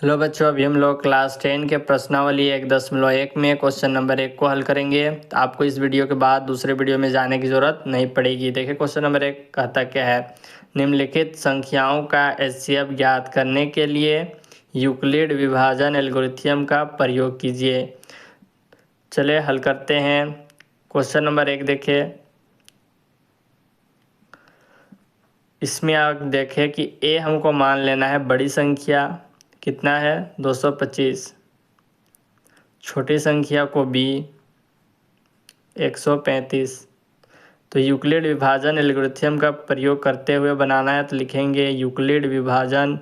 Hello बच्चों, अभी हम लोग क्लास 10 के प्रश्नावली 1.1 में क्वेश्चन नंबर 1 को हल करेंगे। तो आपको इस वीडियो के बाद दूसरे वीडियो में जाने की ज़रूरत नहीं पड़ेगी। देखिए क्वेश्चन नंबर 1 कहता क्या है। निम्नलिखित संख्याओं का एचसीएफ ज्ञात करने के लिए यूक्लिड विभाजन एल्गोरिथ्म का प्रयोग कीजिए। चलिए हल करते हैं। क्वेश्चन नंबर 1 देखिए, इसमें आप देखें कि ए हमको मान लेना है बड़ी संख्या, कितना है 225। छोटी संख्या को बी 135। तो यूक्लिड विभाजन एल्गोरिथ्म का प्रयोग करते हुए बनाना है, तो लिखेंगे यूक्लिड विभाजन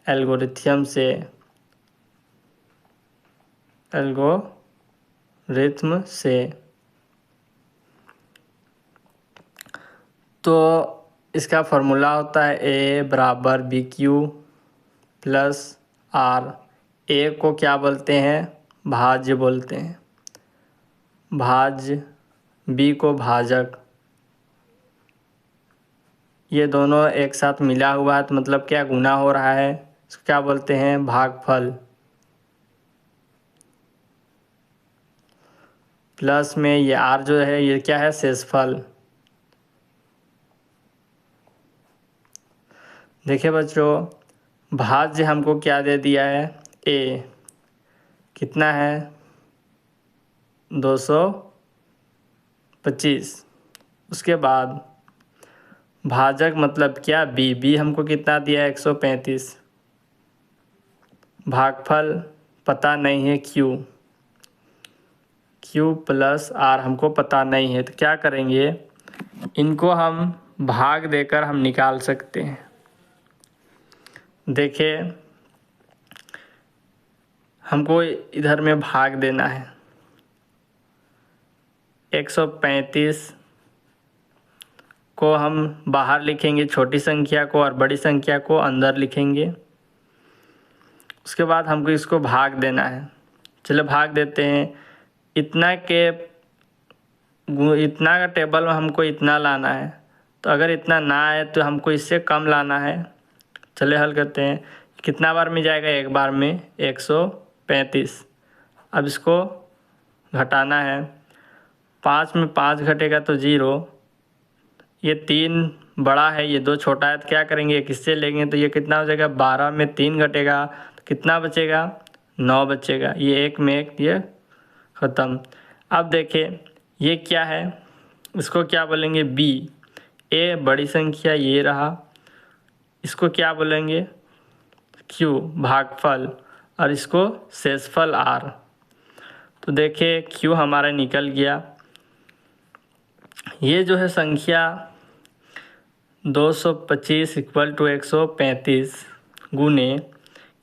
एल्गोरिथ्म से तो इसका फॉर्मूला होता है ए बराबर बी क्यू प्लस आर। ए को क्या बोलते हैं, भाज्य बोलते हैं, भाज्य। बी को भाजक। ये दोनों एक साथ मिला हुआ है तो मतलब क्या, गुना हो रहा है, इसको क्या बोलते हैं, भागफल। प्लस में ये आर जो है ये क्या है, शेषफल। देखिए बच्चों, भाज्य हमको क्या दे दिया है, ए कितना है 225। उसके बाद भाजक मतलब क्या, बी हमको कितना दिया है 135। भागफल पता नहीं है क्यू प्लस आर हमको पता नहीं है, तो क्या करेंगे, इनको हम भाग देकर हम निकाल सकते हैं। देखिए हमको इधर में भाग देना है, 135 को हम बाहर लिखेंगे छोटी संख्या को, और बड़ी संख्या को अंदर लिखेंगे। उसके बाद हमको इसको भाग देना है। चलो भाग देते हैं। इतना का टेबल में हमको इतना लाना है, तो अगर इतना ना आए तो हमको इससे कम लाना है। चले हल करते हैं। कितना बार में जाएगा, एक बार में 135। अब इसको घटाना है, 5 में 5 घटेगा तो 0। ये 3 बड़ा है, ये 2 छोटा है, तो क्या करेंगे, एक इससे लेंगे तो ये कितना हो जाएगा, 12 में 3 घटेगा तो कितना बचेगा, 9 बचेगा। ये एक में एक ये ख़त्म। अब देखिए ये क्या है, इसको क्या बोलेंगे, बी। ए बड़ी संख्या ये रहा, इसको क्या बोलेंगे, क्यू भागफल, और इसको शेषफल आर। तो देखिए क्यू हमारा निकल गया। ये जो है संख्या 225 इक्वल टू 135 गुने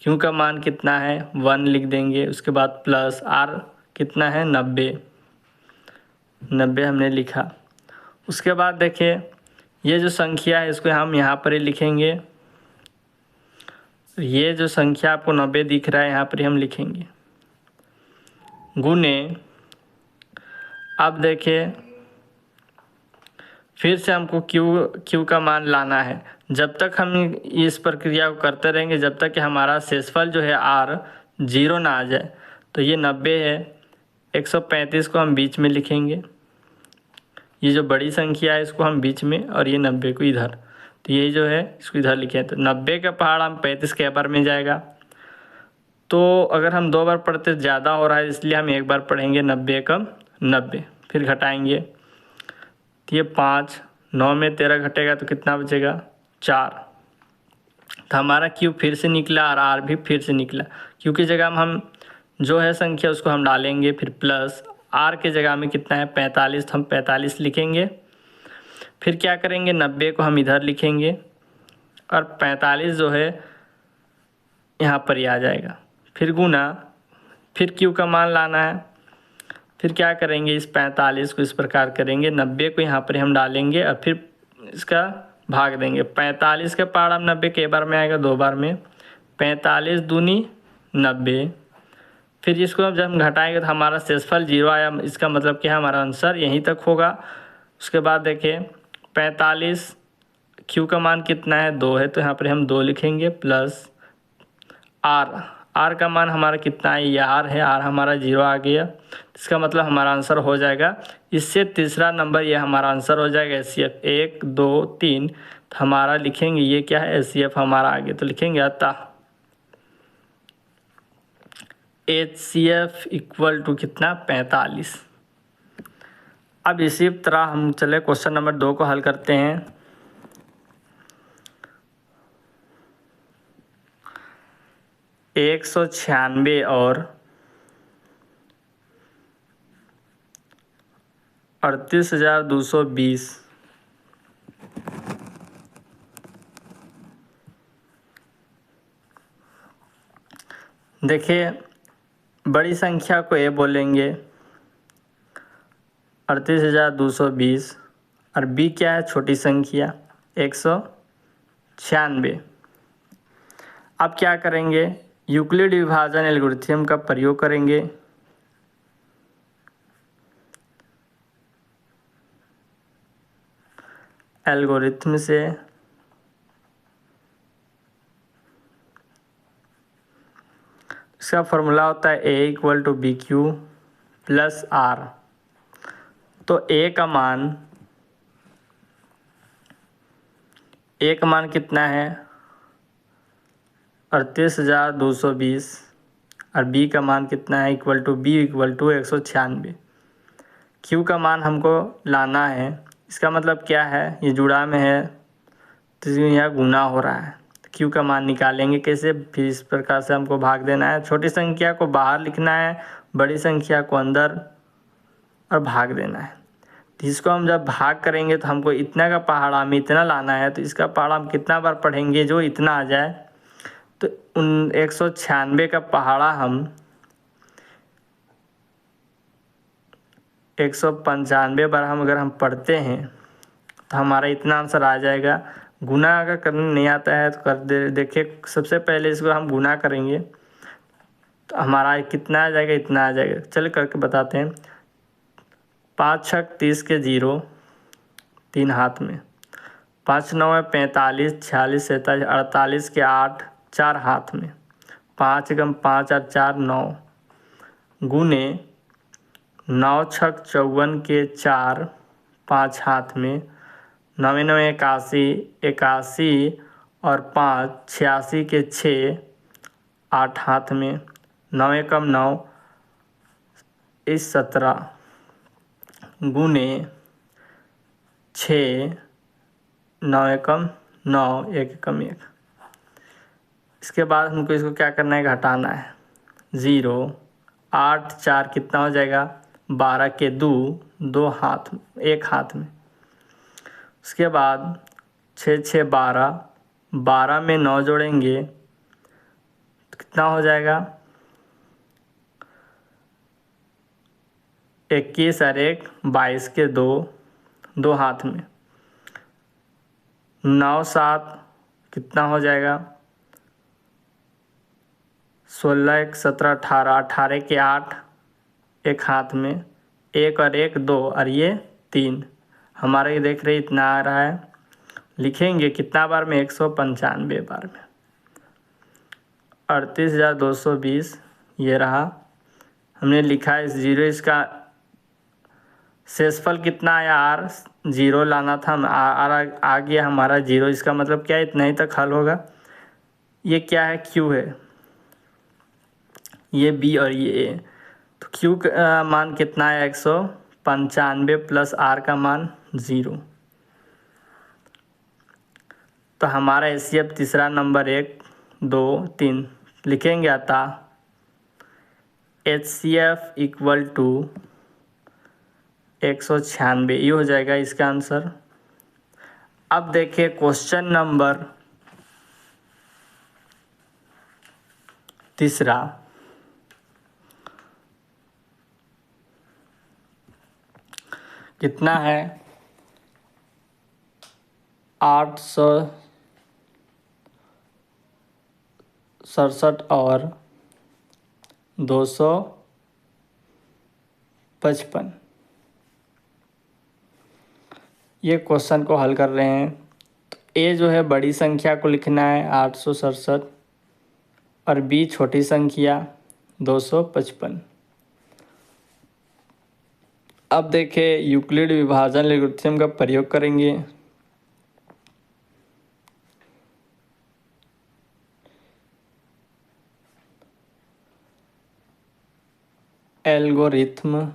क्यू का मान कितना है 1 लिख देंगे। उसके बाद प्लस आर कितना है 90 हमने लिखा। उसके बाद देखिए ये जो संख्या है इसको हम यहाँ पर ही लिखेंगे। ये जो संख्या आपको 90 दिख रहा है यहाँ पर ही हम लिखेंगे गुने। अब देखिए फिर से हमको क्यू का मान लाना है। जब तक हम इस प्रक्रिया को करते रहेंगे जब तक कि हमारा शेषफल जो है आर 0 ना आ जाए। तो ये 90 है, 135 को हम बीच में लिखेंगे, ये जो बड़ी संख्या है इसको हम बीच में, और ये 90 को इधर। तो ये जो है इसको इधर लिखें, तो 90 का पहाड़ हम 35 के बार में जाएगा। तो अगर हम 2 बार पढ़ते ज़्यादा हो रहा है इसलिए हम एक बार पढ़ेंगे 90 कम 90, फिर घटाएंगे। तो ये 5, 9 में 13 घटेगा तो कितना बचेगा 4। तो हमारा क्यू फिर से निकला और आर भी फिर से निकला। क्यू की जगह में हम जो है संख्या उसको हम डालेंगे, फिर प्लस आर के जगह में कितना है 45, तो हम 45 लिखेंगे। फिर क्या करेंगे 90 को हम इधर लिखेंगे और 45 जो है यहाँ पर ही आ जाएगा। फिर गुना, फिर क्यू का मान लाना है। फिर क्या करेंगे, इस 45 को इस प्रकार करेंगे, 90 को यहाँ पर हम डालेंगे और फिर इसका भाग देंगे। 45 के पहाड़ हम 90 के बार में आएगा 2 बार में, 45 दूनी 90। फिर इसको जब हम घटाएंगे तो हमारा शेषफल 0 आया, इसका मतलब कि हमारा आंसर यहीं तक होगा। उसके बाद देखिए 45, क्यू का मान कितना है 2 है, तो यहाँ पर हम 2 लिखेंगे प्लस आर का मान हमारा कितना है, ये आर है, आर हमारा 0 आ गया। इसका मतलब हमारा आंसर हो जाएगा इससे तीसरा नंबर, ये हमारा आंसर हो जाएगा HCF 1 2 3। तो हमारा लिखेंगे ये क्या है, HCF हमारा आगे, तो लिखेंगे अतः HCF इक्वल टू कितना 45। अब इसी तरह हम चले क्वेश्चन नंबर 2 को हल करते हैं। एक 196 और 38,220 देखिए, बड़ी संख्या को ए बोलेंगे 38,220 और बी क्या है, छोटी संख्या 196। अब क्या करेंगे, यूक्लिड विभाजन एल्गोरिथम का प्रयोग करेंगे। एल्गोरिथम से इसका फॉर्मूला होता है A equal to B Q plus R. तो ए का मान कितना है 38,220 और बी का मान कितना है इक्वल टू 196। क्यू का मान हमको लाना है, इसका मतलब क्या है, ये जुड़ा में है तो यहाँ गुना हो रहा है। क्यू का मान निकालेंगे कैसे, फिर इस प्रकार से हमको भाग देना है। छोटी संख्या को बाहर लिखना है, बड़ी संख्या को अंदर और भाग देना है। तो इसको हम जब भाग करेंगे तो हमको इतना का पहाड़ा में इतना लाना है, तो इसका पहाड़ा हम कितना बार पढ़ेंगे, जो इतना आ जाए। तो 196 का पहाड़ा हम 195 बार हम अगर हम पढ़ते हैं तो हमारा इतना आंसर आ जाएगा। गुना अगर करने नहीं आता है तो कर दे, देखिए सबसे पहले इसको हम गुना करेंगे तो हमारा कितना आ जाएगा, इतना आ जाएगा। चलिए करके बताते हैं। 5 छक 30 के 0, 3 हाथ में। 5 9 है 45, 46 47 48 के 8, 4 हाथ में। 5 एकम 5 और 4 9 गुने 9 छक 54 के 4, 5 हाथ में। 9 9 81, 81 और 5 86 के 6, 8 हाथ में। 9 एकम 9 इस 17 गुने 6 9 एकम 9 1 एकम 1। इसके बाद हमको इसको क्या करना है, घटाना है। 0 8 4 कितना हो जाएगा 12 के 2, 2 हाथ 1 हाथ में। उसके बाद 6 6 12, 12 में 9 जोड़ेंगे तो कितना हो जाएगा 21 और 1 22 के 2, 2 हाथ में। 9 7 कितना हो जाएगा 16 1 17 18, 18 के 8, 1 हाथ में। 1 और 1 2 और ये 3, हमारे देख रहे इतना आ रहा है। लिखेंगे कितना बार में 195 बार में। 38,220 ये रहा, हमने लिखा है 0। इसका शेषफल कितना आया आर, 0 लाना था, आर आ गया हमारा 0। इसका मतलब क्या है, इतना ही तक हल होगा। ये क्या है, क्यू है, ये बी और ये ए। तो क्यू का मान कितना है 195 प्लस आर का मान 0। तो हमारा HCF तीसरा नंबर 1 2 3 लिखेंगे। अतः HCF इक्वल टू 196, ये हो जाएगा इसका आंसर। अब देखिए क्वेश्चन नंबर तीसरा। कितना है 867 और 255। ये क्वेश्चन को हल कर रहे हैं। तो ए जो है बड़ी संख्या को लिखना है 867 और बी छोटी संख्या 255। अब देखें यूक्लिड विभाजन एल्गोरिथ्म का प्रयोग करेंगे। एल्गोरिथ्म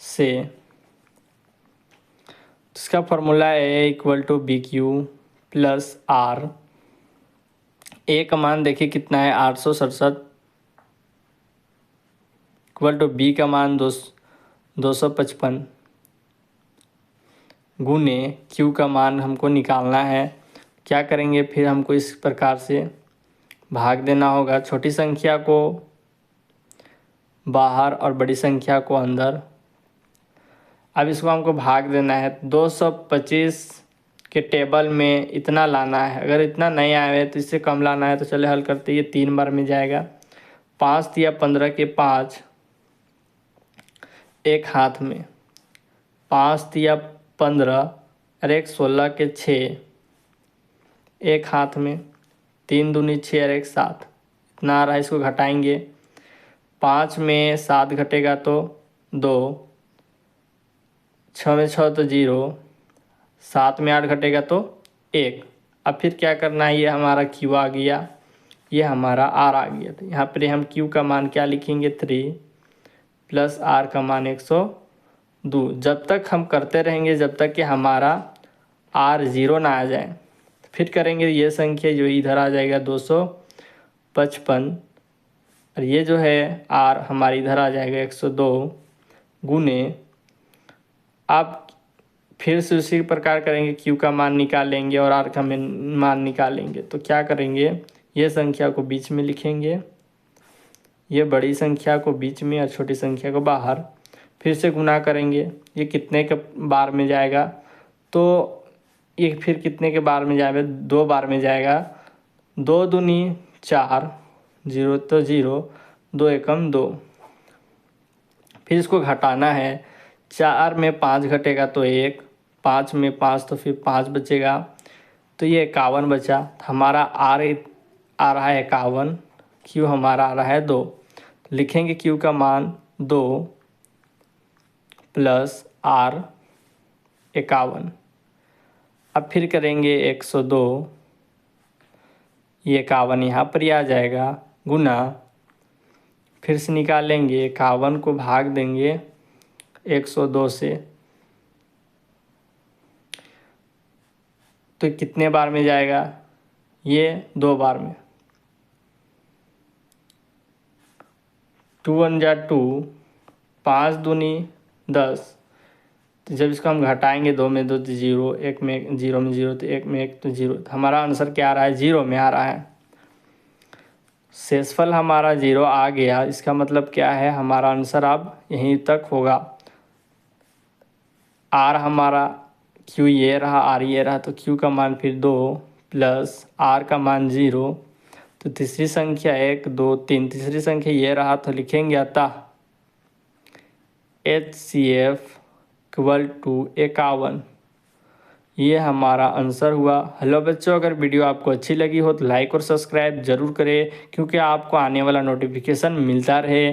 से इसका फॉर्मूला है A=BQ प्लस R। ए का मान देखिए कितना है 867 बी का मान 255 गुने क्यू का मान हमको निकालना है। क्या करेंगे फिर हमको इस प्रकार से भाग देना होगा, छोटी संख्या को बाहर और बड़ी संख्या को अंदर। अब इसको हमको भाग देना है। 225 के टेबल में इतना लाना है, अगर इतना नहीं आया है तो इससे कम लाना है। तो चले हल करते, ये 3 बार में जाएगा। 5 या 15 के 5 एक हाथ में, 5 या 15 और एक 16 के 6 एक हाथ में, 3 दूनी 6 और एक 7 इतना आ रहा है। इसको घटाएंगे, 5 में 7 घटेगा तो 2, 6 में 6 तो 0, 7 में 8 घटेगा तो 1। अब फिर क्या करना है, ये हमारा Q आ गया, ये हमारा R आ गया। तो यहाँ पर हम Q का मान क्या लिखेंगे 3 प्लस R का मान 102। जब तक हम करते रहेंगे जब तक कि हमारा R 0 ना आ जाए। फिर करेंगे ये संख्या जो इधर आ जाएगा 255 और ये जो है R हमारी इधर आ जाएगा 102 गुने। आप फिर से उसी प्रकार करेंगे, Q का मान निकालेंगे और R का मान निकालेंगे। तो क्या करेंगे, ये संख्या को बीच में लिखेंगे, ये बड़ी संख्या को बीच में और छोटी संख्या को बाहर। फिर से गुना करेंगे, ये कितने के बार में जाएगा, तो ये फिर कितने के बार में जाएगा, 2 बार में जाएगा। 2 दूनी 4, 0 तो 0, 2 एकम 2। फिर इसको घटाना है, 4 में 5 घटेगा तो 1, 5 में 5 तो फिर 5 बचेगा, तो ये 51 बचा। हमारा R आ रहा है 51, Q हमारा आ रहा है 2। लिखेंगे Q का मान 2 प्लस R 51। अब फिर करेंगे 102, ये 51 यहाँ पर ही आ जाएगा गुना। फिर से निकालेंगे, 51 को भाग देंगे 102 से, तो कितने बार में जाएगा, ये 2 बार में। 2 1 जा 2, 5 दूनी 10। तो जब इसको हम घटाएंगे, 2 में 2 तो 0, 1 में 0 में 0 तो 1 में 1 तो 0। तो हमारा आंसर क्या आ रहा है, 0 में आ रहा है। शेषफल हमारा 0 आ गया। इसका मतलब क्या है, हमारा आंसर अब यहीं तक होगा। R हमारा Q ये रहा, R ये रहा, तो Q का मान फिर 2 प्लस R का मान 0। तो तीसरी संख्या 1 2 3, तीसरी संख्या ये रहा, तो लिखेंगे अतः HCF = 51। ये हमारा आंसर हुआ। हेलो बच्चों, अगर वीडियो आपको अच्छी लगी हो तो लाइक और सब्सक्राइब जरूर करें, क्योंकि आपको आने वाला नोटिफिकेशन मिलता रहे।